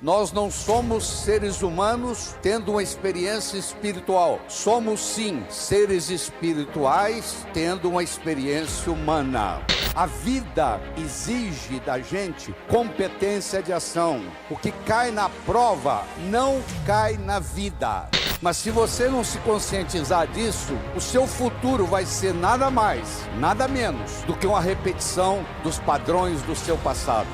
Nós não somos seres humanos tendo uma experiência espiritual. Somos sim seres espirituais tendo uma experiência humana. A vida exige da gente competência de ação. O que cai na prova não cai na vida. Mas se você não se conscientizar disso, o seu futuro vai ser nada mais, nada menos do que uma repetição dos padrões do seu passado.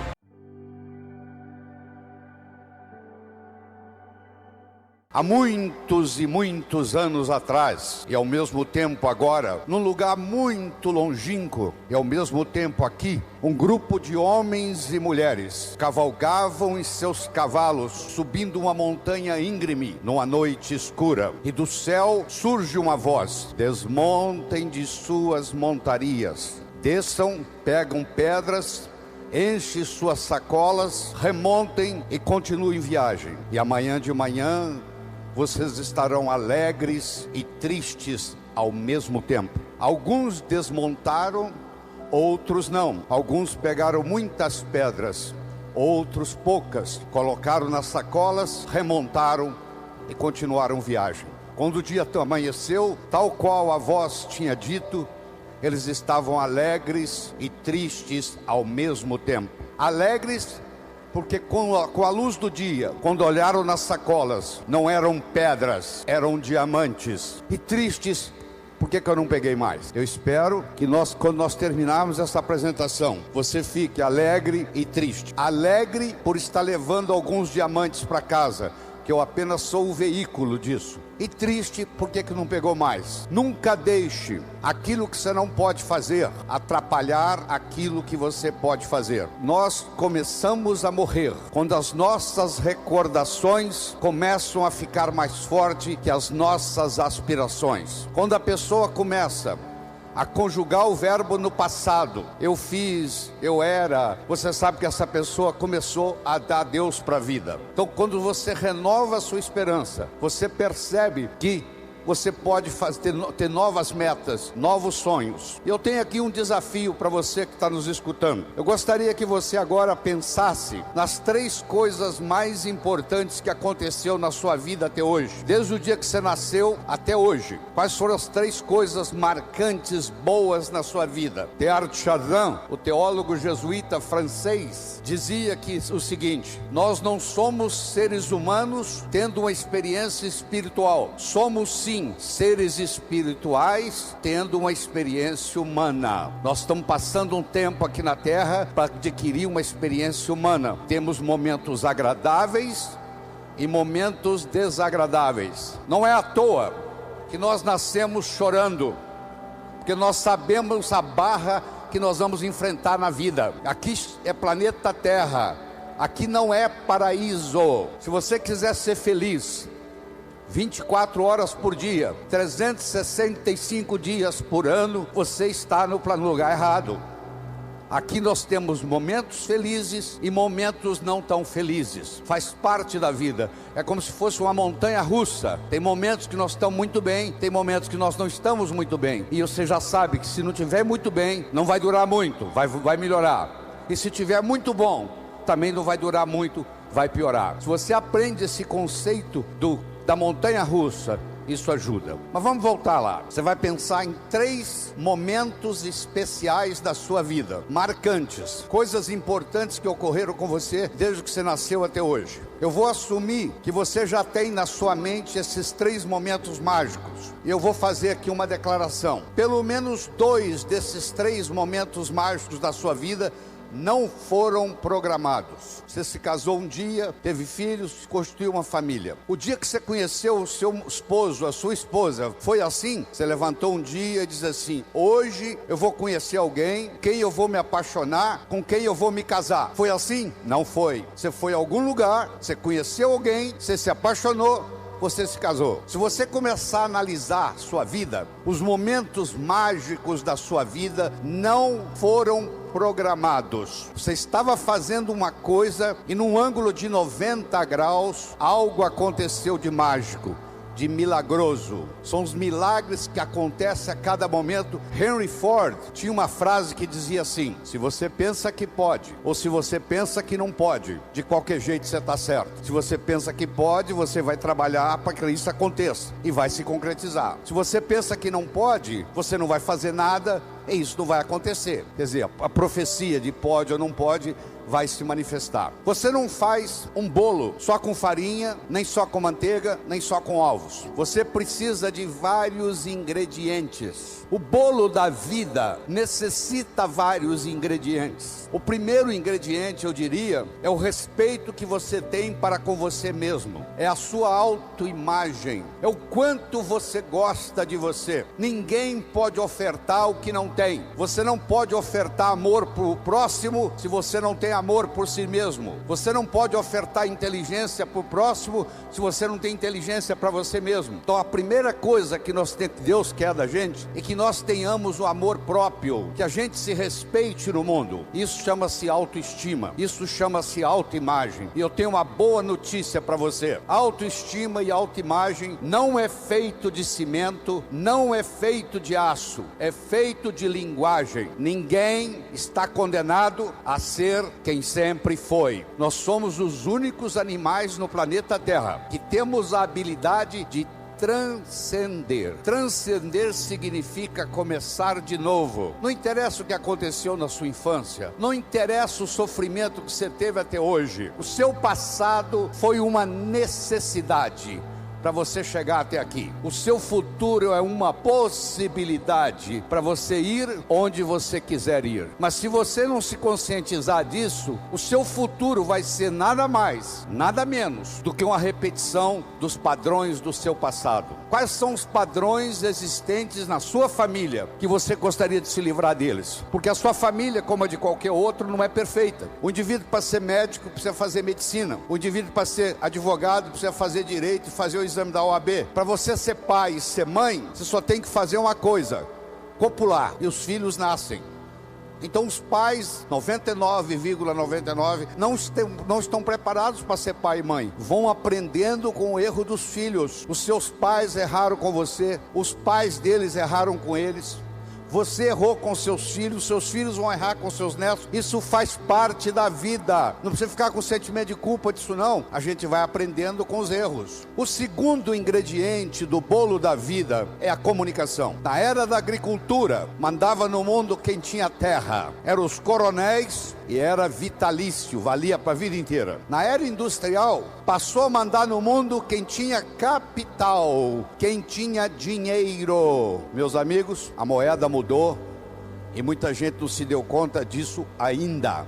Há muitos e muitos anos atrás, e ao mesmo tempo agora, num lugar muito longínquo, e ao mesmo tempo aqui, um grupo de homens e mulheres cavalgavam em seus cavalos, subindo uma montanha íngreme, numa noite escura. E do céu surge uma voz: desmontem de suas montarias, desçam, pegam pedras, enchem suas sacolas, remontem e continuem viagem. E amanhã de manhã, vocês estarão alegres e tristes ao mesmo tempo. Alguns desmontaram, outros não. Alguns pegaram muitas pedras, outros poucas. Colocaram nas sacolas, remontaram e continuaram viagem. Quando o dia amanheceu, tal qual a voz tinha dito, eles estavam alegres e tristes ao mesmo tempo. Alegres porque com a luz do dia, quando olharam nas sacolas, não eram pedras, eram diamantes. E tristes, por que eu não peguei mais? Eu espero que quando nós terminarmos essa apresentação, você fique alegre e triste. Alegre por estar levando alguns diamantes para casa, que eu apenas sou o veículo disso. E triste porque não pegou mais. Nunca deixe aquilo que você não pode fazer atrapalhar aquilo que você pode fazer. Nós começamos a morrer quando as nossas recordações começam a ficar mais fortes que as nossas aspirações. Quando a pessoa começa a conjugar o verbo no passado, eu fiz, eu era, você sabe que essa pessoa começou a dar Deus para a vida. Então quando você renova a sua esperança, você percebe que você pode ter novas metas, novos sonhos. Eu tenho aqui um desafio para você que está nos escutando. Eu gostaria que você agora pensasse nas 3 coisas mais importantes que aconteceu na sua vida até hoje. Desde o dia que você nasceu até hoje. Quais foram as 3 coisas marcantes, boas na sua vida? Teilhard de Chardin, o teólogo jesuíta francês, dizia que o seguinte: nós não somos seres humanos tendo uma experiência espiritual. Somos sim seres espirituais tendo uma experiência humana. Nós estamos passando um tempo aqui na Terra para adquirir uma experiência humana. Temos momentos agradáveis e momentos desagradáveis. Não é à toa que nós nascemos chorando, porque nós sabemos a barra que nós vamos enfrentar na vida. Aqui é planeta Terra, aqui não é paraíso. Se você quiser ser feliz 24 horas por dia, 365 dias por ano, você está no lugar errado. Aqui nós temos momentos felizes e momentos não tão felizes. Faz parte da vida. É como se fosse uma montanha russa. Tem momentos que nós estamos muito bem, tem momentos que nós não estamos muito bem. E você já sabe que se não estiver muito bem, não vai durar muito, vai melhorar. E se estiver muito bom, também não vai durar muito, vai piorar. Se você aprende esse conceito da montanha russa, isso ajuda. Mas vamos voltar lá. Você vai pensar em 3 momentos especiais da sua vida, marcantes, coisas importantes que ocorreram com você desde que você nasceu até hoje. Eu vou assumir que você já tem na sua mente esses 3 momentos mágicos. E eu vou fazer aqui uma declaração. Pelo menos 2 desses 3 momentos mágicos da sua vida não foram programados. Você se casou um dia, teve filhos, constituiu uma família. O dia que você conheceu o seu esposo, a sua esposa, foi assim? Você levantou um dia e diz assim: hoje eu vou conhecer alguém, quem eu vou me apaixonar, com quem eu vou me casar. Foi assim? Não foi. Você foi a algum lugar, você conheceu alguém, você se apaixonou, você se casou. Se você começar a analisar sua vida, os momentos mágicos da sua vida não foram programados. Você estava fazendo uma coisa e num ângulo de 90 graus, algo aconteceu de mágico. de milagroso. São os milagres que acontecem a cada momento. Henry Ford tinha uma frase que dizia assim: se você pensa que pode, ou se você pensa que não pode, de qualquer jeito você está certo. Se você pensa que pode, você vai trabalhar para que isso aconteça e vai se concretizar. Se você pensa que não pode, você não vai fazer nada e isso não vai acontecer. Quer dizer, a profecia de pode ou não pode vai se manifestar. Você não faz um bolo só com farinha, nem só com manteiga, nem só com ovos. Você precisa de vários ingredientes. O bolo da vida necessita vários ingredientes. O primeiro ingrediente, eu diria, é o respeito que você tem para com você mesmo. É a sua autoimagem. É o quanto você gosta de você. Ninguém pode ofertar o que não tem. Você não pode ofertar amor para o próximo se você não tem amor por si mesmo. Você não pode ofertar inteligência para o próximo se você não tem inteligência para você mesmo. Então a primeira coisa que Deus quer da gente é que nós tenhamos o amor próprio, que a gente se respeite no mundo. Isso chama-se autoestima, isso chama-se autoimagem. E eu tenho uma boa notícia para você: autoestima e autoimagem não é feito de cimento, não é feito de aço, é feito de linguagem. Ninguém está condenado a ser quem sempre foi. Nós somos os únicos animais no planeta Terra que temos a habilidade de transcender. Transcender significa começar de novo. Não interessa o que aconteceu na sua infância, não interessa o sofrimento que você teve até hoje. O seu passado foi uma necessidade para você chegar até aqui. O seu futuro é uma possibilidade para você ir onde você quiser ir. Mas se você não se conscientizar disso, o seu futuro vai ser nada mais, nada menos do que uma repetição dos padrões do seu passado. Quais são os padrões existentes na sua família que você gostaria de se livrar deles? Porque a sua família, como a de qualquer outro, não é perfeita. O indivíduo, para ser médico, precisa fazer medicina. O indivíduo, para ser advogado, precisa fazer direito e fazer o exame da OAB. Para você ser pai e ser mãe, você só tem que fazer uma coisa: copular, e os filhos nascem. Então os pais, 99,99, não estão preparados para ser pai e mãe. Vão aprendendo com o erro dos filhos. Os seus pais erraram com você, os pais deles erraram com eles. Você errou com seus filhos vão errar com seus netos. Isso faz parte da vida. Não precisa ficar com sentimento de culpa disso não. A gente vai aprendendo com os erros. O segundo ingrediente do bolo da vida é a comunicação. Na era da agricultura, mandava no mundo quem tinha terra. Eram os coronéis e era vitalício, valia para a vida inteira. Na era industrial, passou a mandar no mundo quem tinha capital, quem tinha dinheiro. Meus amigos, a moeda mudou e muita gente não se deu conta disso ainda.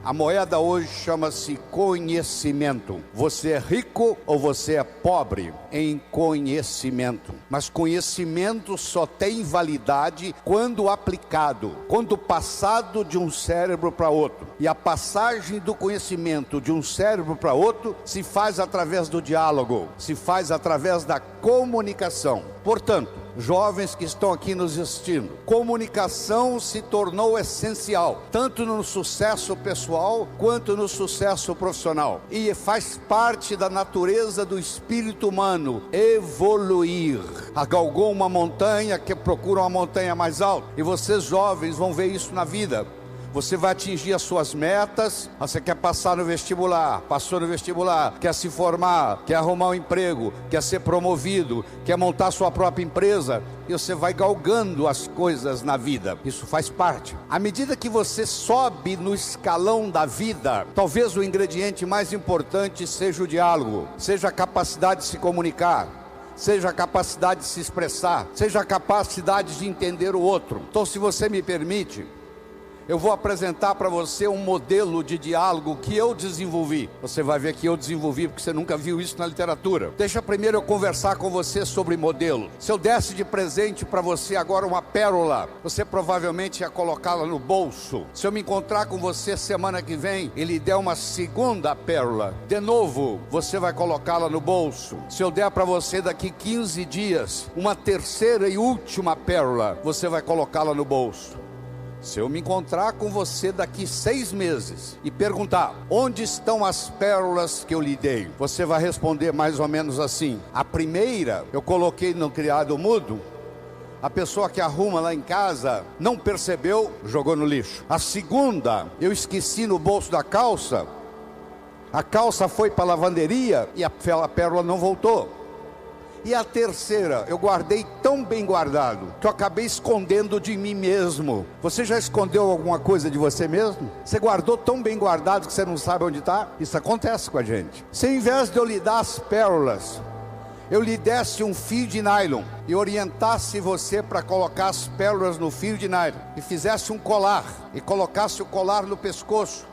A moeda hoje chama-se conhecimento. Você é rico ou você é pobre em conhecimento. Mas conhecimento só tem validade quando aplicado, quando passado de um cérebro para outro. E a passagem do conhecimento de um cérebro para outro se faz através do diálogo, se faz através da comunicação. Portanto, jovens que estão aqui nos assistindo, comunicação se tornou essencial, tanto no sucesso pessoal quanto no sucesso profissional, e faz parte da natureza do espírito humano evoluir. Galgou uma montanha, que procura uma montanha mais alta, e vocês jovens vão ver isso na vida. Você vai atingir as suas metas. Você quer passar no vestibular, passou no vestibular, quer se formar, quer arrumar um emprego, quer ser promovido, quer montar sua própria empresa, e você vai galgando as coisas na vida. Isso faz parte. À medida que você sobe no escalão da vida, talvez o ingrediente mais importante seja o diálogo, seja a capacidade de se comunicar, seja a capacidade de se expressar, seja a capacidade de entender o outro. Então, se você me permite, eu vou apresentar para você um modelo de diálogo que eu desenvolvi. Você vai ver que eu desenvolvi porque você nunca viu isso na literatura. Deixa primeiro eu conversar com você sobre modelo. Se eu desse de presente para você agora uma pérola, você provavelmente ia colocá-la no bolso. Se eu me encontrar com você semana que vem e lhe der uma segunda pérola, de novo, você vai colocá-la no bolso. Se eu der para você daqui 15 dias uma terceira e última pérola, você vai colocá-la no bolso. Se eu me encontrar com você daqui 6 meses e perguntar: onde estão as pérolas que eu lhe dei? Você vai responder mais ou menos assim: a primeira eu coloquei no criado mudo, a pessoa que arruma lá em casa não percebeu, jogou no lixo. A segunda eu esqueci no bolso da calça, a calça foi para a lavanderia e a pérola não voltou. E a terceira, eu guardei tão bem guardado que eu acabei escondendo de mim mesmo. Você já escondeu alguma coisa de você mesmo? Você guardou tão bem guardado que você não sabe onde está? Isso acontece com a gente. Se ao invés de eu lhe dar as pérolas, eu lhe desse um fio de nylon e orientasse você para colocar as pérolas no fio de nylon e fizesse um colar e colocasse o colar no pescoço,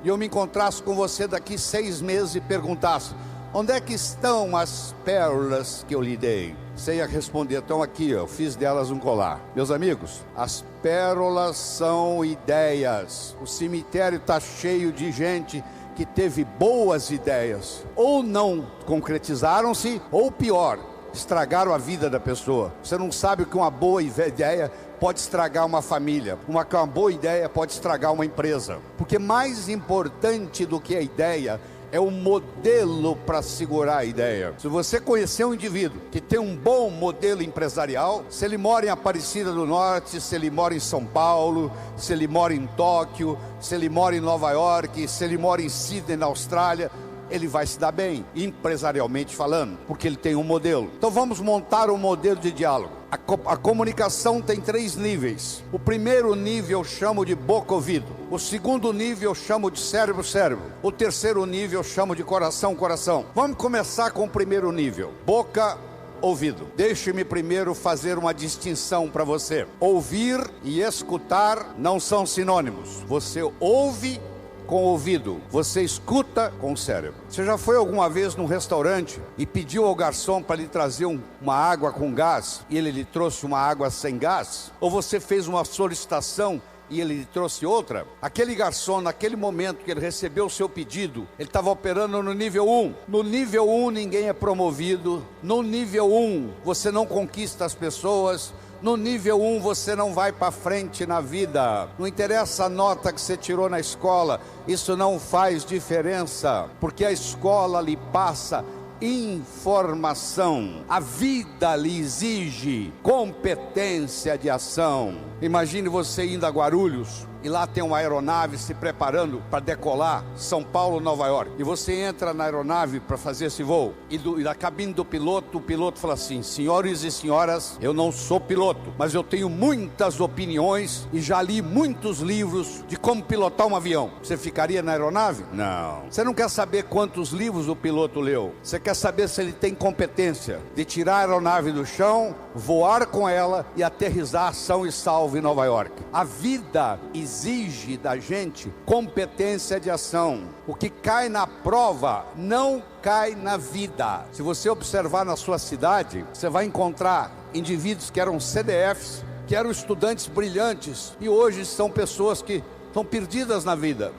e eu me encontrasse com você daqui 6 meses e perguntasse: onde é que estão as pérolas que eu lhe dei? Você ia responder: estão aqui, eu fiz delas um colar. Meus amigos, as pérolas são ideias. O cemitério está cheio de gente que teve boas ideias, ou não concretizaram-se, ou pior, estragaram a vida da pessoa. Você não sabe que uma boa ideia pode estragar uma família, uma boa ideia pode estragar uma empresa, porque mais importante do que a ideia é o modelo para segurar a ideia. Se você conhecer um indivíduo que tem um bom modelo empresarial, se ele mora em Aparecida do Norte, se ele mora em São Paulo, se ele mora em Tóquio, se ele mora em Nova York, se ele mora em Sydney, na Austrália, ele vai se dar bem, empresarialmente falando, porque ele tem um modelo. Então vamos montar um modelo de diálogo. A comunicação tem 3 níveis. O primeiro nível eu chamo de boca-ouvido. O segundo nível eu chamo de cérebro-cérebro. O terceiro nível eu chamo de coração-coração. Vamos começar com o primeiro nível, boca-ouvido. Deixe-me primeiro fazer uma distinção para você. Ouvir e escutar não são sinônimos. Você ouve com o ouvido, você escuta com o cérebro. Você já foi alguma vez num restaurante e pediu ao garçom para lhe trazer uma água com gás e ele lhe trouxe uma água sem gás? Ou você fez uma solicitação e ele lhe trouxe outra? Aquele garçom, naquele momento que ele recebeu o seu pedido, ele estava operando no nível 1. No nível 1 ninguém é promovido. No nível 1 você não conquista as pessoas. No nível 1 você não vai para frente na vida. Não interessa a nota que você tirou na escola, isso não faz diferença, porque a escola lhe passa informação. A vida lhe exige competência de ação. Imagine você indo a Guarulhos e lá tem uma aeronave se preparando para decolar São Paulo, Nova York, e você entra na aeronave para fazer esse voo, e da cabine do piloto, o piloto fala assim: senhores e senhoras, eu não sou piloto, mas eu tenho muitas opiniões e já li muitos livros de como pilotar um avião. Você ficaria na aeronave? Não. Você não quer saber quantos livros o piloto leu, você quer saber se ele tem competência de tirar a aeronave do chão, voar com ela e aterrissar são e salvo em Nova York. A vida exige da gente competência de ação. O que cai na prova não cai na vida. Se você observar na sua cidade, você vai encontrar indivíduos que eram CDFs, que eram estudantes brilhantes e hoje são pessoas que estão perdidas na vida.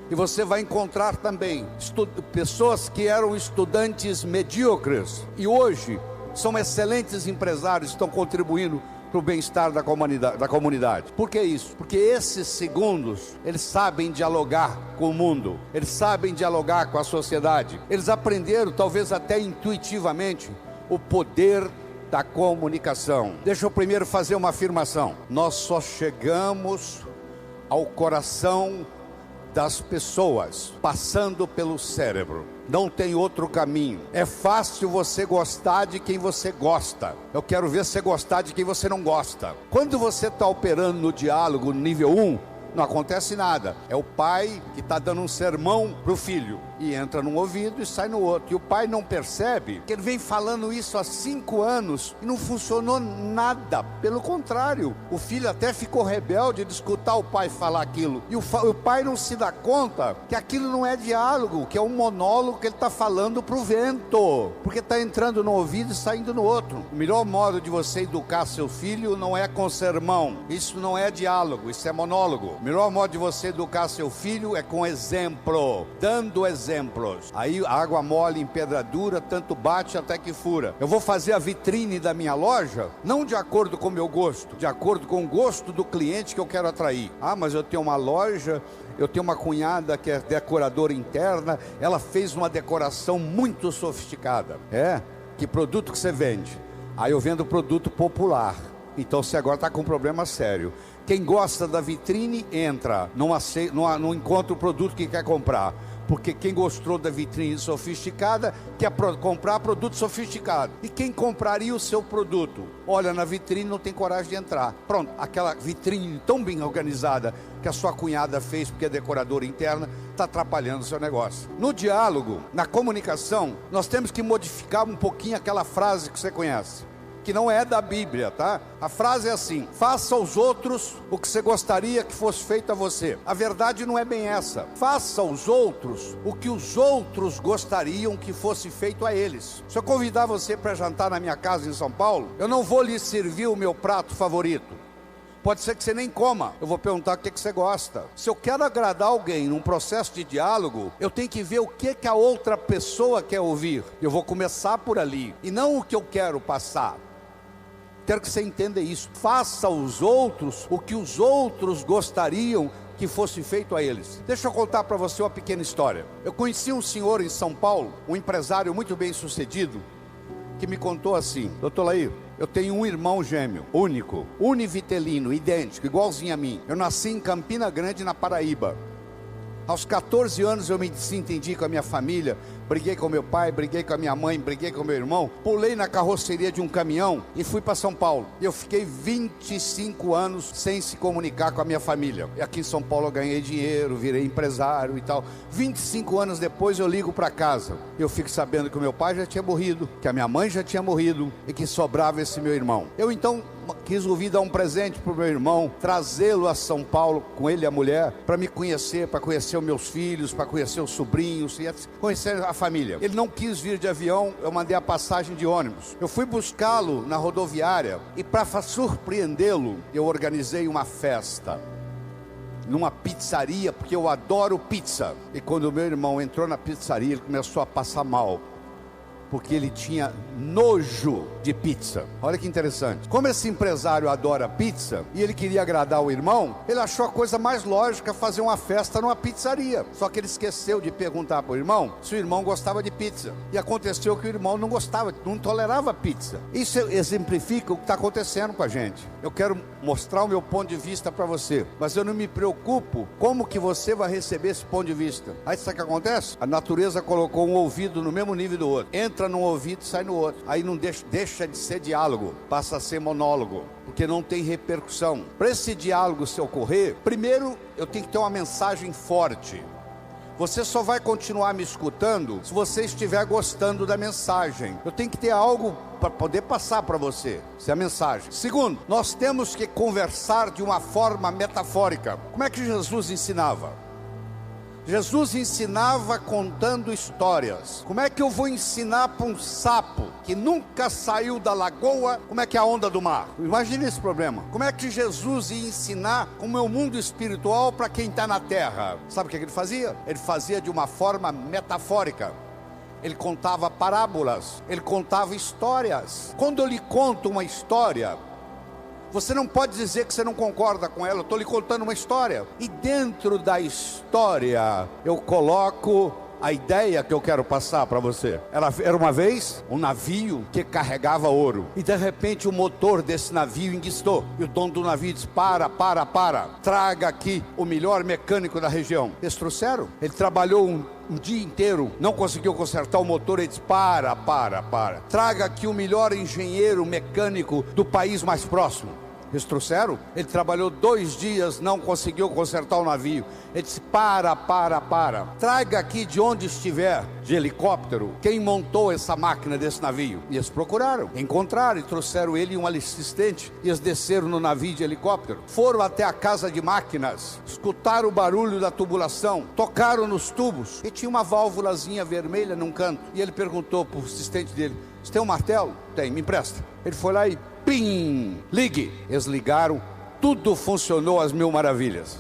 E você vai encontrar também pessoas que eram estudantes medíocres e hoje são excelentes empresários, estão contribuindo para o bem-estar da comunidade. Por que isso? Porque esses segundos, eles sabem dialogar com o mundo, eles sabem dialogar com a sociedade, eles aprenderam, talvez até intuitivamente, o poder da comunicação. Deixa eu primeiro fazer uma afirmação: nós só chegamos ao coração das pessoas passando pelo cérebro. Não tem outro caminho. É fácil você gostar de quem você gosta. Eu quero ver você gostar de quem você não gosta. Quando você está operando no diálogo no nível 1, não acontece nada. É o pai que está dando um sermão para o filho, e entra num ouvido e sai no outro, e o pai não percebe que ele vem falando isso há 5 anos e não funcionou nada. Pelo contrário, o filho até ficou rebelde de escutar o pai falar aquilo, e o pai não se dá conta que aquilo não é diálogo, que é um monólogo que ele está falando para o vento, porque está entrando no ouvido e saindo no outro. O melhor modo de você educar seu filho não é com sermão, isso não é diálogo, isso é monólogo. O melhor modo de você educar seu filho é com exemplo, dando exemplo. exemplos. Aí água mole em pedra dura, tanto bate até que fura. Eu vou fazer a vitrine da minha loja, não de acordo com o meu gosto, de acordo com o gosto do cliente que eu quero atrair. Ah, mas eu tenho uma loja, eu tenho uma cunhada que é decoradora interna, ela fez uma decoração muito sofisticada. Que produto que você vende? Aí eu vendo produto popular. Então você agora está com um problema sério. Quem gosta da vitrine entra, não encontra o produto que quer comprar. Porque quem gostou da vitrine sofisticada quer comprar produto sofisticado. E quem compraria o seu produto? Olha na vitrine, não tem coragem de entrar. Pronto, aquela vitrine tão bem organizada que a sua cunhada fez porque é decoradora interna, está atrapalhando o seu negócio. No diálogo, na comunicação, nós temos que modificar um pouquinho aquela frase que você conhece, que não é da Bíblia, tá? A frase é assim: faça aos outros o que você gostaria que fosse feito a você. A verdade não é bem essa. Faça aos outros o que os outros gostariam que fosse feito a eles. Se eu convidar você para jantar na minha casa em São Paulo, eu não vou lhe servir o meu prato favorito. Pode ser que você nem coma. Eu vou perguntar o que você gosta. Se eu quero agradar alguém num processo de diálogo, eu tenho que ver o que a outra pessoa quer ouvir. Eu vou começar por ali, e não o que eu quero passar. Quero que você entenda isso. Faça aos outros o que os outros gostariam que fosse feito a eles. Deixa eu contar para você uma pequena história. Eu conheci um senhor em São Paulo, um empresário muito bem sucedido, que me contou assim: doutor Laí, eu tenho um irmão gêmeo, único, univitelino, idêntico, igualzinho a mim. Eu nasci em Campina Grande, na Paraíba. Aos 14 anos eu me desentendi com a minha família, briguei com meu pai, briguei com a minha mãe, briguei com meu irmão, pulei na carroceria de um caminhão e fui para São Paulo. Eu fiquei 25 anos sem se comunicar com a minha família. E aqui em São Paulo eu ganhei dinheiro, virei empresário e tal. 25 anos depois eu ligo para casa. Eu fico sabendo que o meu pai já tinha morrido, que a minha mãe já tinha morrido e que sobrava esse meu irmão. Eu então resolvi dar um presente para o meu irmão, trazê-lo a São Paulo com ele e a mulher, para me conhecer, para conhecer os meus filhos, para conhecer os sobrinhos, e conhecer a família. Ele não quis vir de avião, eu mandei a passagem de ônibus. Eu fui buscá-lo na rodoviária e, para surpreendê-lo, eu organizei uma festa numa pizzaria, porque eu adoro pizza. E quando o meu irmão entrou na pizzaria, ele começou a passar mal, porque ele tinha nojo de pizza. Olha que interessante. Como esse empresário adora pizza e ele queria agradar o irmão, ele achou a coisa mais lógica fazer uma festa numa pizzaria. Só que ele esqueceu de perguntar para o irmão se o irmão gostava de pizza. E aconteceu que o irmão não gostava, não tolerava pizza. Isso exemplifica o que está acontecendo com a gente. Eu quero mostrar o meu ponto de vista para você, mas eu não me preocupo como que você vai receber esse ponto de vista. Aí sabe o que acontece? A natureza colocou um ouvido no mesmo nível do outro. Entra num ouvido e sai no outro. Aí não deixa de ser diálogo, passa a ser monólogo, porque não tem repercussão. Para esse diálogo se ocorrer, primeiro eu tenho que ter uma mensagem forte. Você só vai continuar me escutando se você estiver gostando da mensagem. Eu tenho que ter algo para poder passar para você. Essa é a mensagem. Segundo, nós temos que conversar de uma forma metafórica. Como é que Jesus ensinava? Jesus ensinava contando histórias. Como é que eu vou ensinar para um sapo que nunca saiu da lagoa como é que é a onda do mar? Imagine esse problema. Como é que Jesus ia ensinar como é o mundo espiritual para quem está na terra? Sabe o que ele fazia? Ele fazia de uma forma metafórica. Ele contava parábolas, ele contava histórias. Quando eu lhe conto uma história, você não pode dizer que você não concorda com ela. Eu estou lhe contando uma história, e dentro da história eu coloco a ideia que eu quero passar para você. Era uma vez um navio que carregava ouro, e de repente o motor desse navio enguiçou, e o dono do navio disse: para, traga aqui o melhor mecânico da região. Eles trouxeram. Ele trabalhou um dia inteiro, não conseguiu consertar o motor. Ele disse: para, traga aqui o melhor engenheiro mecânico do país mais próximo. Eles trouxeram. Ele trabalhou 2 dias, não conseguiu consertar o navio. Ele disse: para, traga aqui de onde estiver, de helicóptero, quem montou essa máquina desse navio. E eles procuraram, encontraram e trouxeram ele e um assistente. E eles desceram no navio de helicóptero, foram até a casa de máquinas, escutaram o barulho da tubulação, tocaram nos tubos, e tinha uma válvulazinha vermelha num canto. E ele perguntou para o assistente dele: você tem um martelo? Tem, me empresta. Ele foi lá e pim, ligue. Eles ligaram, tudo funcionou às mil maravilhas.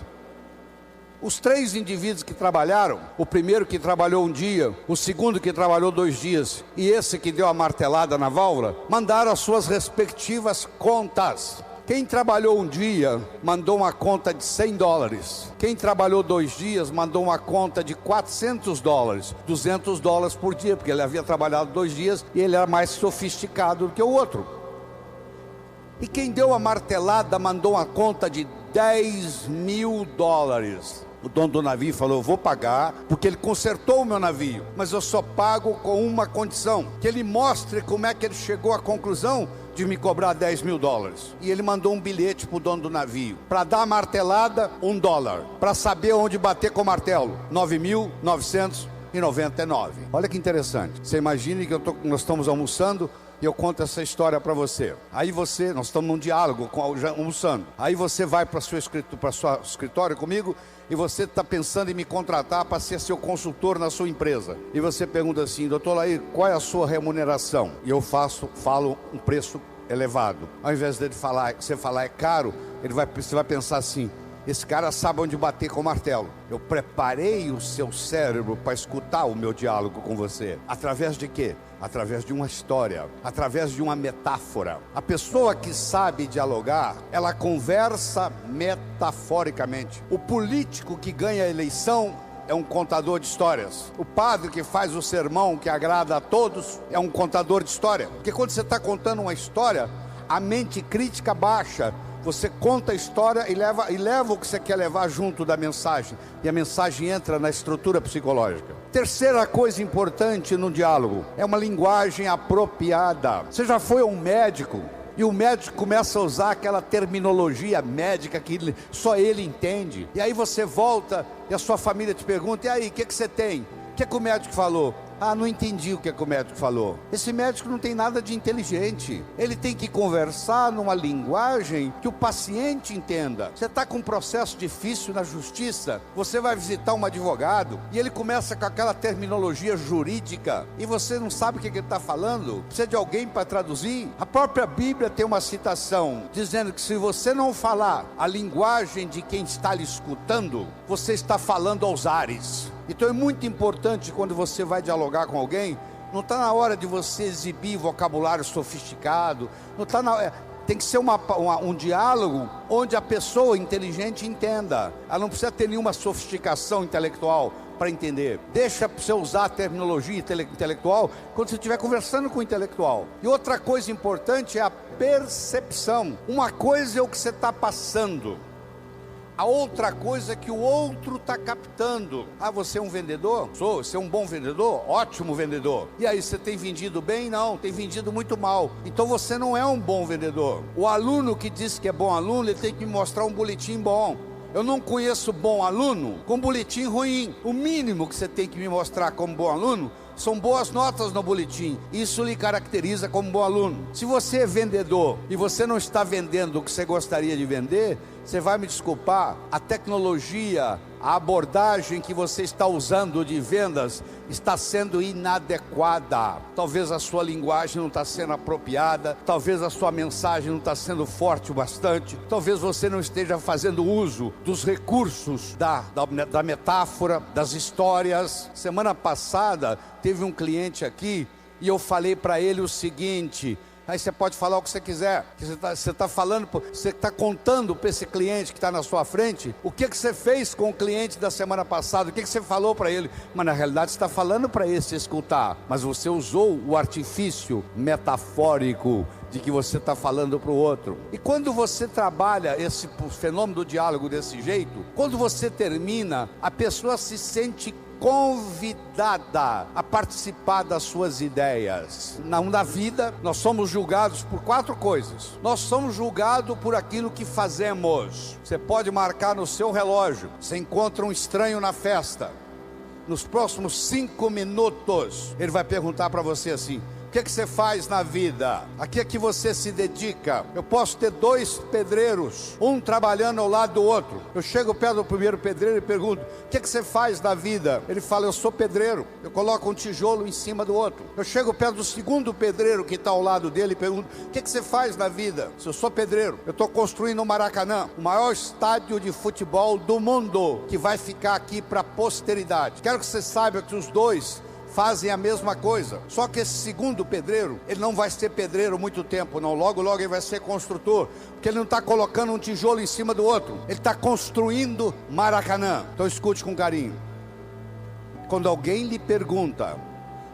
Os 3 indivíduos que trabalharam, o primeiro que trabalhou um dia, o segundo que trabalhou 2 dias e esse que deu a martelada na válvula, mandaram as suas respectivas contas. Quem trabalhou um dia mandou uma conta de $100. Quem trabalhou 2 dias mandou uma conta de $400, $200 por dia, porque ele havia trabalhado 2 dias e ele era mais sofisticado do que o outro. E quem deu a martelada mandou uma conta de $10.000. O dono do navio falou: eu vou pagar, porque ele consertou o meu navio, mas eu só pago com uma condição, que ele mostre como é que ele chegou à conclusão de me cobrar $10.000. E ele mandou um bilhete para o dono do navio, para dar a martelada, $1, para saber onde bater com o martelo, 9.999. Olha que interessante. Você imagine que nós estamos almoçando e eu conto essa história para você. Aí nós estamos num diálogo, almoçando. Aí você vai para o seu escritório comigo e você está pensando em me contratar para ser seu consultor na sua empresa. E você pergunta assim: doutor Laí, qual é a sua remuneração? E eu falo um preço elevado. Ao invés de você falar é caro, você vai pensar assim: esse cara sabe onde bater com o martelo. Eu preparei o seu cérebro para escutar o meu diálogo com você. Através de quê? Através de uma história, através de uma metáfora. A pessoa que sabe dialogar, ela conversa metaforicamente. O político que ganha a eleição é um contador de histórias. O padre que faz o sermão que agrada a todos é um contador de história. Porque quando você está contando uma história, a mente crítica baixa. Você conta a história e leva o que você quer levar junto da mensagem. E a mensagem entra na estrutura psicológica. Terceira coisa importante no diálogo é uma linguagem apropriada. Você já foi a um médico e o médico começa a usar aquela terminologia médica que só ele entende. E aí você volta e a sua família te pergunta: e aí, o que você tem? O que o médico falou? Ah, não entendi o que o médico falou. Esse médico não tem nada de inteligente. Ele tem que conversar numa linguagem que o paciente entenda. Você está com um processo difícil na justiça, você vai visitar um advogado e ele começa com aquela terminologia jurídica e você não sabe o que ele está falando, precisa de alguém para traduzir. A própria Bíblia tem uma citação dizendo que se você não falar a linguagem de quem está lhe escutando, você está falando aos ares. Então é muito importante, quando você vai dialogar com alguém, não está na hora de você exibir vocabulário sofisticado, não está tem que ser um diálogo onde a pessoa inteligente entenda. Ela não precisa ter nenhuma sofisticação intelectual para entender. Deixa você usar a terminologia intelectual quando você estiver conversando com o intelectual. E outra coisa importante é a percepção. Uma coisa é o que você está passando, a outra coisa é que o outro está captando. Ah, você é um vendedor? Sou. Você é um bom vendedor? Ótimo vendedor. E aí, você tem vendido bem? Não, tem vendido muito mal. Então você não é um bom vendedor. O aluno que diz que é bom aluno, ele tem que me mostrar um boletim bom. Eu não conheço bom aluno com boletim ruim. O mínimo que você tem que me mostrar como bom aluno são boas notas no boletim. Isso lhe caracteriza como bom aluno. Se você é vendedor e você não está vendendo o que você gostaria de vender, você vai me desculpar, a tecnologia, a abordagem que você está usando de vendas está sendo inadequada. Talvez a sua linguagem não está sendo apropriada, talvez a sua mensagem não está sendo forte o bastante, talvez você não esteja fazendo uso dos recursos da metáfora, das histórias. Semana passada teve um cliente aqui e eu falei para ele o seguinte: aí você pode falar o que você quiser, que você está falando, você está contando para esse cliente que está na sua frente, o que você fez com o cliente da semana passada, o que você falou para ele, mas na realidade você está falando para esse escutar, mas você usou o artifício metafórico de que você está falando para o outro. E quando você trabalha esse fenômeno do diálogo desse jeito, quando você termina, a pessoa se sente convidada a participar das suas ideias. Na vida, nós somos julgados por 4 coisas. Nós somos julgados por aquilo que fazemos. Você pode marcar no seu relógio: você encontra um estranho na festa, nos próximos 5 minutos, ele vai perguntar para você assim: que você faz na vida? A que você se dedica? Eu posso ter dois pedreiros, um trabalhando ao lado do outro. Eu chego perto do primeiro pedreiro e pergunto: o que você faz na vida? Ele fala: eu sou pedreiro. Eu coloco um tijolo em cima do outro. Eu chego perto do segundo pedreiro que está ao lado dele e pergunto: o que você faz na vida? Eu sou pedreiro. Eu estou construindo o Maracanã, o maior estádio de futebol do mundo, que vai ficar aqui para a posteridade. Quero que você saiba que os dois fazem a mesma coisa, só que esse segundo pedreiro, ele não vai ser pedreiro muito tempo não, logo ele vai ser construtor, porque ele não está colocando um tijolo em cima do outro, ele está construindo Maracanã. Então escute com carinho. Quando alguém lhe pergunta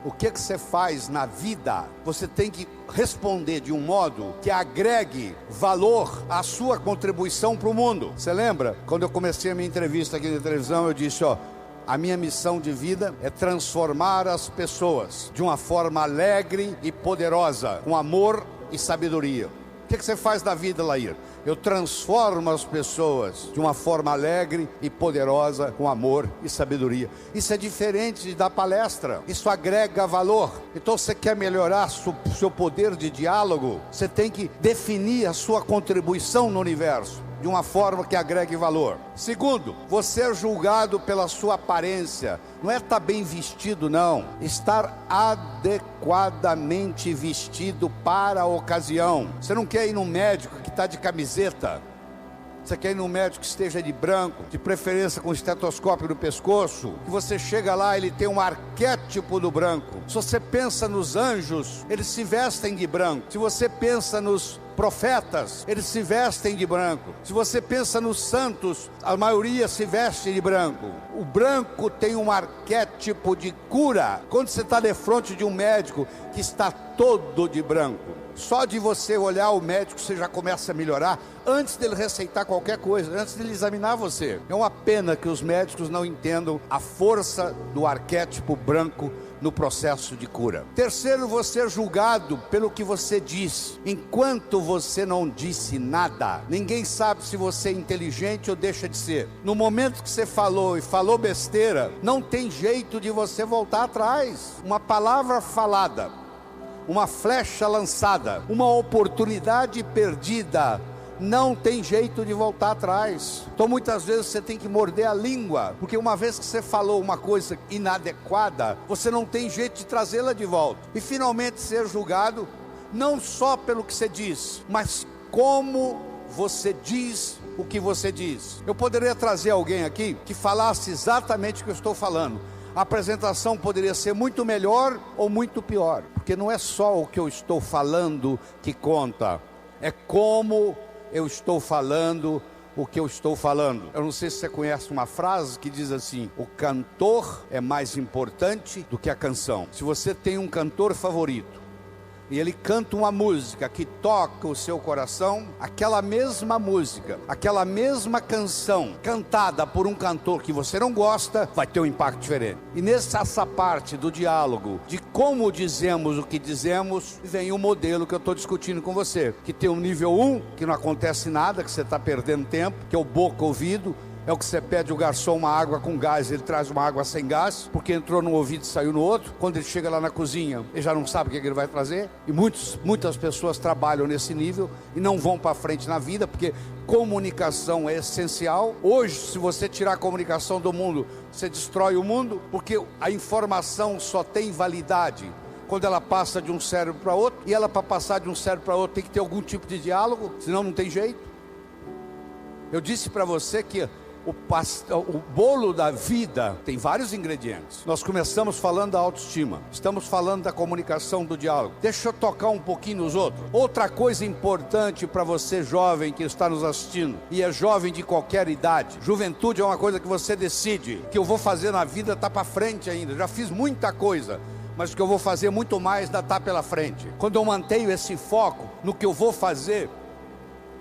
o que você faz na vida, você tem que responder de um modo que agregue valor à sua contribuição para o mundo. Você lembra? Quando eu comecei a minha entrevista aqui na televisão, eu disse: a minha missão de vida é transformar as pessoas de uma forma alegre e poderosa, com amor e sabedoria. O que você faz na vida, Lair? Eu transformo as pessoas de uma forma alegre e poderosa, com amor e sabedoria. Isso é diferente de dar palestra, isso agrega valor. Então, você quer melhorar o seu poder de diálogo, você tem que definir a sua contribuição no universo de uma forma que agregue valor. Segundo, você é julgado pela sua aparência. Não é estar bem vestido, não. Estar adequadamente vestido para a ocasião. Você não quer ir num médico que está de camiseta. Você quer ir num médico que esteja de branco, de preferência com estetoscópio no pescoço, que você chega lá, ele tem um arquétipo do branco. Se você pensa nos anjos, eles se vestem de branco. Se você pensa nos profetas, eles se vestem de branco. Se você pensa nos santos, a maioria se veste de branco. O branco tem um arquétipo de cura. Quando você está de frente de um médico que está todo de branco, só de você olhar o médico você já começa a melhorar antes dele receitar qualquer coisa, antes dele examinar você. É uma pena que os médicos não entendam a força do arquétipo branco no processo de cura. Terceiro, você é julgado pelo que você diz. Enquanto você não disse nada, ninguém sabe se você é inteligente ou deixa de ser. No momento que você falou e falou besteira, não tem jeito de você voltar atrás. Uma palavra falada, uma flecha lançada, uma oportunidade perdida, não tem jeito de voltar atrás. Então muitas vezes você tem que morder a língua, porque uma vez que você falou uma coisa inadequada, você não tem jeito de trazê-la de volta. E finalmente ser julgado, não só pelo que você diz, mas como você diz o que você diz. Eu poderia trazer alguém aqui que falasse exatamente o que eu estou falando. A apresentação poderia ser muito melhor ou muito pior, porque não é só o que eu estou falando que conta, é como eu estou falando o que eu estou falando. Eu não sei se você conhece uma frase que diz assim: o cantor é mais importante do que a canção. Se você tem um cantor favorito e ele canta uma música que toca o seu coração, aquela mesma música, aquela mesma canção cantada por um cantor que você não gosta, vai ter um impacto diferente. E nessa parte do diálogo, de como dizemos o que dizemos, vem o modelo que eu estou discutindo com você, que tem um nível 1, que não acontece nada, que você está perdendo tempo, que é o boca-ouvido. É o que você pede o garçom uma água com gás, ele traz uma água sem gás, porque entrou num ouvido e saiu no outro. Quando ele chega lá na cozinha, ele já não sabe o que ele vai trazer. E muitas pessoas trabalham nesse nível e não vão para frente na vida, porque comunicação é essencial. Hoje, se você tirar a comunicação do mundo, você destrói o mundo, porque a informação só tem validade quando ela passa de um cérebro para outro, e ela, para passar de um cérebro para outro, tem que ter algum tipo de diálogo, senão não tem jeito. Eu disse para você que o bolo da vida tem vários ingredientes. Nós começamos falando da autoestima, estamos falando da comunicação, do diálogo. Deixa eu tocar um pouquinho nos outros. Outra coisa importante para você jovem que está nos assistindo, e é jovem de qualquer idade, juventude é uma coisa que você decide. O que eu vou fazer na vida está para frente ainda, já fiz muita coisa, mas o que eu vou fazer muito mais ainda está pela frente. Quando eu mantenho esse foco no que eu vou fazer,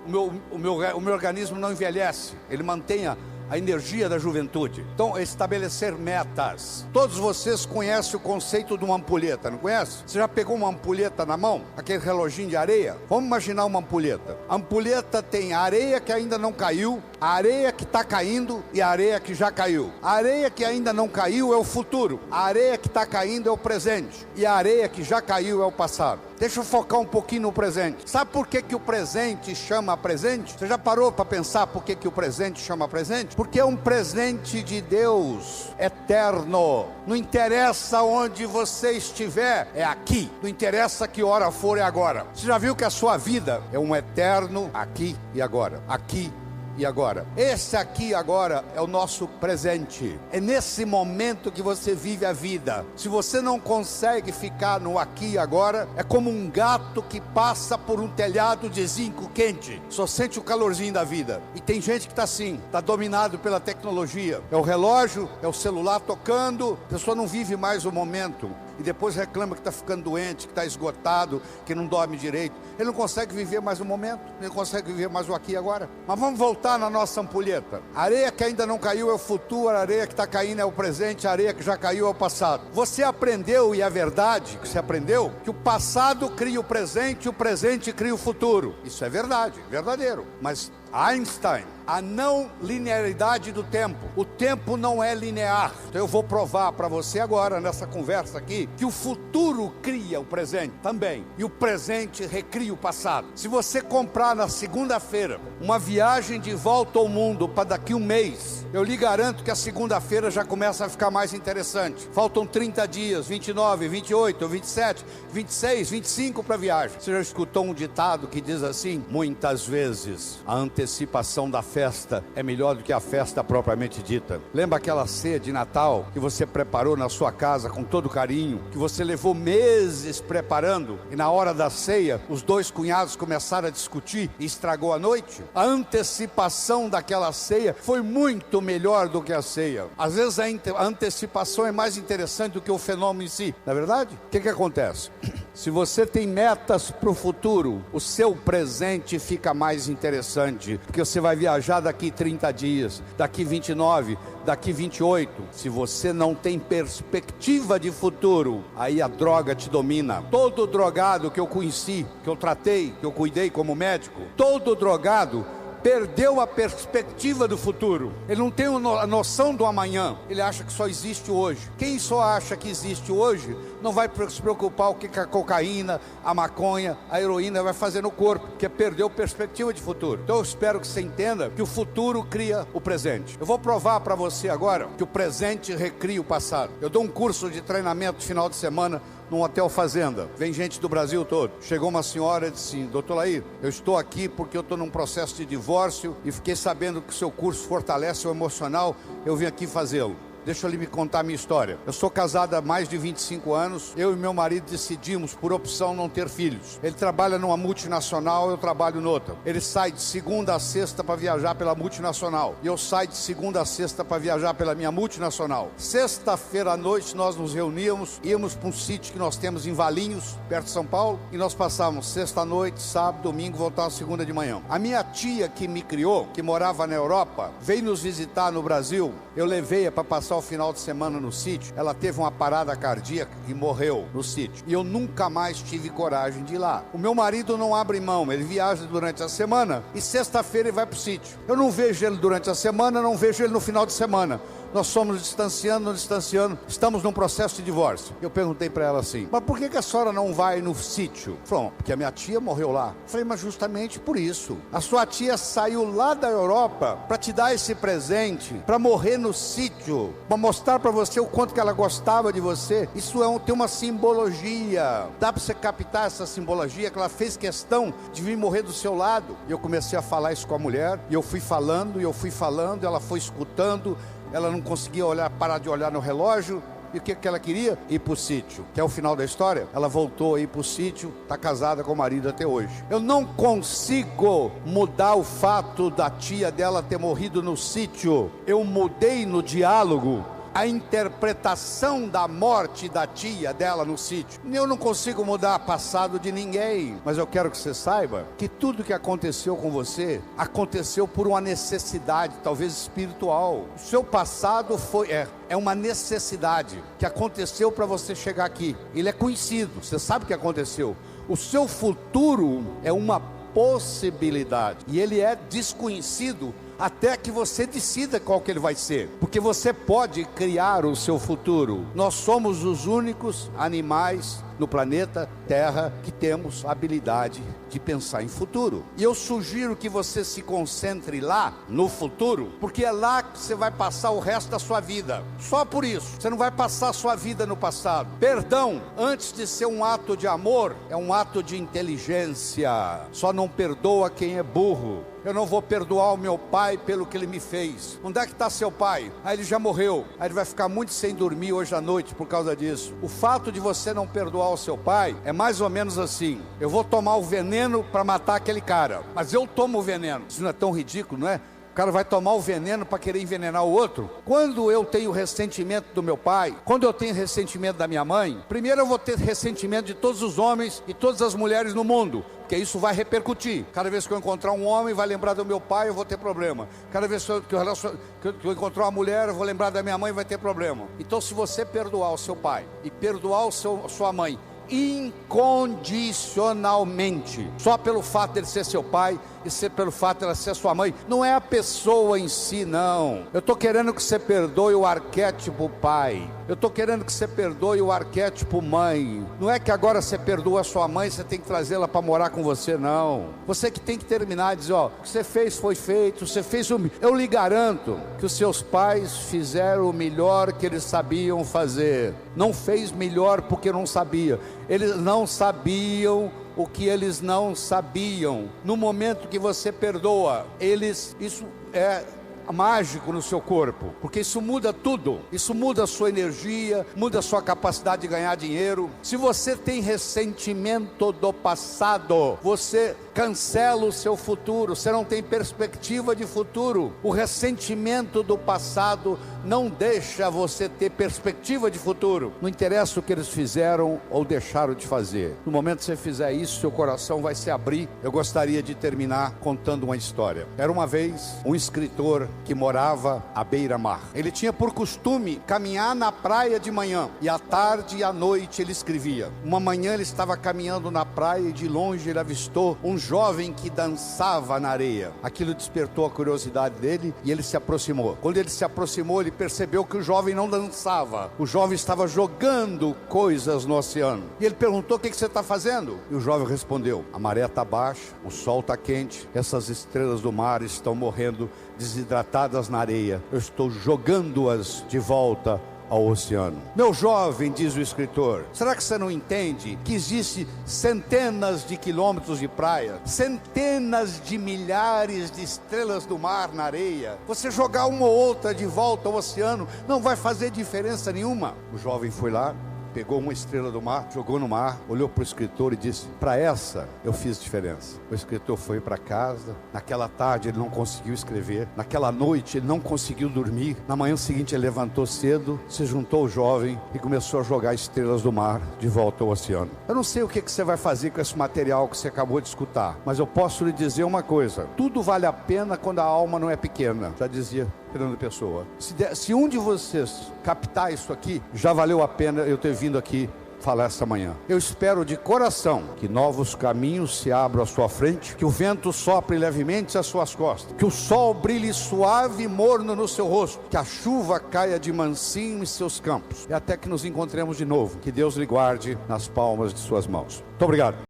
o meu organismo não envelhece, ele mantém a energia da juventude. Então, estabelecer metas. Todos vocês conhecem o conceito de uma ampulheta, não conhece? Você já pegou uma ampulheta na mão? Aquele reloginho de areia? Vamos imaginar uma ampulheta. A ampulheta tem a areia que ainda não caiu, a areia que está caindo e a areia que já caiu. A areia que ainda não caiu é o futuro. A areia que está caindo é o presente. E a areia que já caiu é o passado. Deixa eu focar um pouquinho no presente. Sabe por que o presente chama presente? Você já parou para pensar por que o presente chama presente? Porque é um presente de Deus, eterno. Não interessa onde você estiver, é aqui. Não interessa que hora for, é agora. Você já viu que a sua vida é um eterno aqui e agora. Aqui e agora. Esse aqui e agora é o nosso presente. É nesse momento que você vive a vida. Se você não consegue ficar no aqui e agora, é como um gato que passa por um telhado de zinco quente. Só sente o calorzinho da vida. E tem gente que está assim, está dominado pela tecnologia. É o relógio, é o celular tocando, a pessoa não vive mais o momento. E depois reclama que está ficando doente, que está esgotado, que não dorme direito. Ele não consegue viver mais o momento, ele não consegue viver mais o aqui e agora. Mas vamos voltar na nossa ampulheta. A areia que ainda não caiu é o futuro, a areia que está caindo é o presente, a areia que já caiu é o passado. Você aprendeu, e é verdade que você aprendeu, que o passado cria o presente cria o futuro. Isso é verdade, verdadeiro. Mas Einstein, a não linearidade do tempo. O tempo não é linear. Então eu vou provar para você agora, nessa conversa aqui, que o futuro cria o presente também. E o presente recria o passado. Se você comprar na segunda-feira uma viagem de volta ao mundo para daqui um mês, eu lhe garanto que a segunda-feira já começa a ficar mais interessante. Faltam 30 dias, 29, 28, 27, 26, 25 para a viagem. Você já escutou um ditado que diz assim? Muitas vezes a antecipação da festa é melhor do que a festa propriamente dita. Lembra aquela ceia de Natal que você preparou na sua casa com todo carinho, que você levou meses preparando, e na hora da ceia os dois cunhados começaram a discutir e estragou a noite? A antecipação daquela ceia foi muito melhor do que a ceia. Às vezes a antecipação é mais interessante do que o fenômeno em si, não é verdade? O que acontece? Se você tem metas para o futuro, o seu presente fica mais interessante, porque você vai viajar daqui 30 dias, daqui 29, daqui 28. Se você não tem perspectiva de futuro, aí a droga te domina. Todo drogado que eu conheci, que eu tratei, que eu cuidei como médico, todo drogado perdeu a perspectiva do futuro. Ele não tem a noção do amanhã. Ele acha que só existe hoje. Quem só acha que existe hoje não vai se preocupar o que a cocaína, a maconha, a heroína vai fazer no corpo, porque perdeu perspectiva de futuro. Então eu espero que você entenda que o futuro cria o presente. Eu vou provar para você agora que o presente recria o passado. Eu dou um curso de treinamento de final de semana num hotel fazenda. Vem gente do Brasil todo. Chegou uma senhora e disse assim: doutor Laí, eu estou aqui porque eu estou num processo de divórcio e fiquei sabendo que o seu curso fortalece o emocional, eu vim aqui fazê-lo. Deixa eu lhe contar a minha história. Eu sou casado há mais de 25 anos. Eu e meu marido decidimos, por opção, não ter filhos. Ele trabalha numa multinacional, eu trabalho noutra. Ele sai de segunda a sexta para viajar pela multinacional. E eu saio de segunda a sexta para viajar pela minha multinacional. Sexta-feira à noite nós nos reuníamos, íamos para um sítio que nós temos em Valinhos, perto de São Paulo, e nós passávamos sexta-noite, sábado, domingo, voltávamos segunda de manhã. A minha tia que me criou, que morava na Europa, veio nos visitar no Brasil. Eu levei-a para passar o final de semana no sítio. Ela teve uma parada cardíaca e morreu no sítio. E eu nunca mais tive coragem de ir lá. O meu marido não abre mão, ele viaja durante a semana e sexta-feira ele vai para o sítio. Eu não vejo ele durante a semana, não vejo ele no final de semana. Nós somos distanciando, estamos num processo de divórcio. Eu perguntei para ela assim: mas por que a senhora não vai no sítio? Falou: porque a minha tia morreu lá. Eu falei: mas justamente por isso. A sua tia saiu lá da Europa para te dar esse presente, para morrer no sítio, para mostrar para você o quanto que ela gostava de você. Isso tem uma simbologia. Dá para você captar essa simbologia, que ela fez questão de vir morrer do seu lado. E eu comecei a falar isso com a mulher, e eu fui falando, ela foi escutando. Ela não conseguia parar de olhar no relógio. E o que ela queria? Ir para o sítio. Que é o final da história. Ela voltou a ir para o sítio, está casada com o marido até hoje. Eu não consigo mudar o fato da tia dela ter morrido no sítio. Eu mudei no diálogo a interpretação da morte da tia dela no sítio. Eu não consigo mudar o passado de ninguém, mas eu quero que você saiba que tudo que aconteceu com você, aconteceu por uma necessidade, talvez espiritual. O seu passado é uma necessidade que aconteceu para você chegar aqui. Ele é conhecido, você sabe o que aconteceu. O seu futuro é uma possibilidade, e ele é desconhecido até que você decida qual que ele vai ser, porque você pode criar o seu futuro. Nós somos os únicos animais no planeta Terra que temos a habilidade de pensar em futuro. E eu sugiro que você se concentre lá no futuro, porque é lá que você vai passar o resto da sua vida. Só por isso, você não vai passar a sua vida no passado. Perdão, antes de ser um ato de amor, é um ato de inteligência. Só não perdoa quem é burro. Eu não vou perdoar o meu pai pelo que ele me fez. Onde é que está seu pai? Aí ele já morreu. Aí ele vai ficar muito sem dormir hoje à noite por causa disso. O fato de você não perdoar o seu pai é mais ou menos assim: eu vou tomar o veneno para matar aquele cara, mas eu tomo o veneno. Isso não é tão ridículo, não é? O cara vai tomar o veneno para querer envenenar o outro. Quando eu tenho ressentimento do meu pai, quando eu tenho ressentimento da minha mãe, primeiro eu vou ter ressentimento de todos os homens e todas as mulheres no mundo, porque isso vai repercutir. Cada vez que eu encontrar um homem, vai lembrar do meu pai, eu vou ter problema. Cada vez que eu encontrar uma mulher, eu vou lembrar da minha mãe, vai ter problema. Então, se você perdoar o seu pai e perdoar a sua mãe incondicionalmente, só pelo fato dele ser seu pai e pelo fato de ela ser sua mãe, não é a pessoa em si, não. Eu estou querendo que você perdoe o arquétipo pai. Eu estou querendo que você perdoe o arquétipo mãe. Não é que agora você perdoa a sua mãe, você tem que trazê-la para morar com você, não. Você que tem que terminar e dizer, ó, o que você fez foi feito, você fez o... Eu lhe garanto que os seus pais fizeram o melhor que eles sabiam fazer. Não fez melhor porque não sabia. Eles não sabiam o que eles não sabiam. No momento que você perdoa, isso é mágico no seu corpo, porque isso muda tudo. Isso muda a sua energia, muda a sua capacidade de ganhar dinheiro. Se você tem ressentimento do passado, você cancela o seu futuro, você não tem perspectiva de futuro. O ressentimento do passado não deixa você ter perspectiva de futuro. Não interessa o que eles fizeram ou deixaram de fazer. No momento que você fizer isso, seu coração vai se abrir. Eu gostaria de terminar contando uma história. Era uma vez um escritor que morava à beira-mar. Ele tinha por costume caminhar na praia de manhã, e à tarde e à noite ele escrevia. Uma manhã ele estava caminhando na praia e de longe ele avistou um jovem que dançava na areia. Aquilo despertou a curiosidade dele e ele se aproximou. Quando ele se aproximou, ele percebeu que o jovem não dançava. O jovem estava jogando coisas no oceano. E ele perguntou: o que você está fazendo? E o jovem respondeu: a maré está baixa, o sol está quente, essas estrelas do mar estão morrendo desidratadas na areia. Eu estou jogando-as de volta ao oceano. Meu jovem, diz o escritor, será que você não entende que existe centenas de quilômetros de praia, centenas de milhares de estrelas do mar na areia? Você jogar uma ou outra de volta ao oceano não vai fazer diferença nenhuma. O jovem foi lá, pegou uma estrela do mar, jogou no mar, olhou para o escritor e disse: para essa eu fiz diferença. O escritor foi para casa. Naquela tarde ele não conseguiu escrever, naquela noite ele não conseguiu dormir. Na manhã seguinte ele levantou cedo, se juntou ao jovem e começou a jogar estrelas do mar de volta ao oceano. Eu não sei o que você vai fazer com esse material que você acabou de escutar, mas eu posso lhe dizer uma coisa: tudo vale a pena quando a alma não é pequena. Já dizia Fernando Pessoa. Se um de vocês captar isso aqui, já valeu a pena eu ter vindo aqui falar esta manhã. Eu espero de coração que novos caminhos se abram à sua frente, que o vento sopre levemente às suas costas, que o sol brilhe suave e morno no seu rosto, que a chuva caia de mansinho em seus campos, e até que nos encontremos de novo. Que Deus lhe guarde nas palmas de suas mãos. Muito obrigado.